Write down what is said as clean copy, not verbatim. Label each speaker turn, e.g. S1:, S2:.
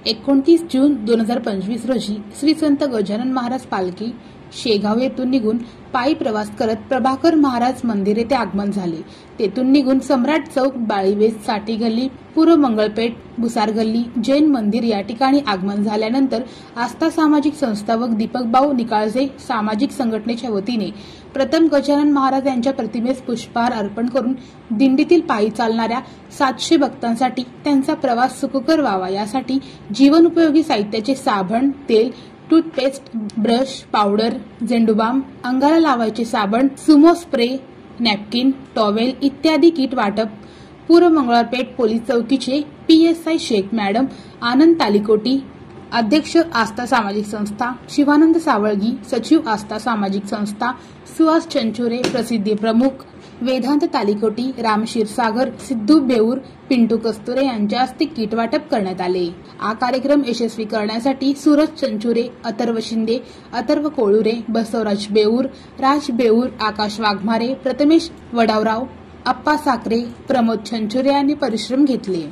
S1: 29 जून 2025 रोजी श्री संत गजानन महाराज पालखी शेगाव येथून निघून पायी प्रवास करत प्रभाकर महाराज मंदिर येथे आगमन झाले। तेथून निघून सम्राट चौक, बाळीवेस, साठी गल्ली, पूर्व मंगळपेठ, भुसार गल्ली, जैन मंदिर या ठिकाणी आगमन झाल्यानंतर आस्था सामाजिक संस्था व दीपकभाऊ निकाळजे सामाजिक संघटनेच्या वतीने प्रथम गजानन महाराज यांच्या प्रतिमेस पुष्पहार अर्पण करून दिंडीतील पायी चालणाऱ्या 700 भक्तांसाठी त्यांचा प्रवास सुखकर व्हावा यासाठी जीवनोपयोगी साहित्याचे साबण, तेल, टूथपेस्ट, ब्रश, पावडर, झेंडूबाम, अंगाला लावायचे साबण, सुमो स्प्रे, नॅपकिन, टॉवेल इत्यादी किट वाटप पूर्व मंगळपेठ पोलीस चौकीचे PSI शेख मॅडम आनंद तालिकोटी, अध्यक्ष आस्था सामाजिक संस्था शिवानंद सावळगी, सचिव आस्था सामाजिक संस्था सुहास चंचुरे, प्रसिद्धी प्रमुख वेदांत तालिकोटी, राम क्षीरसागर, सिद्धू बेऊर, पिंटू कस्तुरे यांच्या हस्ते किट वाटप करण्यात आले। हा कार्यक्रम यशस्वी करण्यासाठी सूरज चंचुरे, अथर्व शिंदे, अथर्व कोळुरे, बसवराज बेऊर, राज बेऊर, आकाश वाघमारे, प्रथमेश वडावराव, अप्पा साखरे, प्रमोद चंचुरे यांनी परिश्रम घेतले।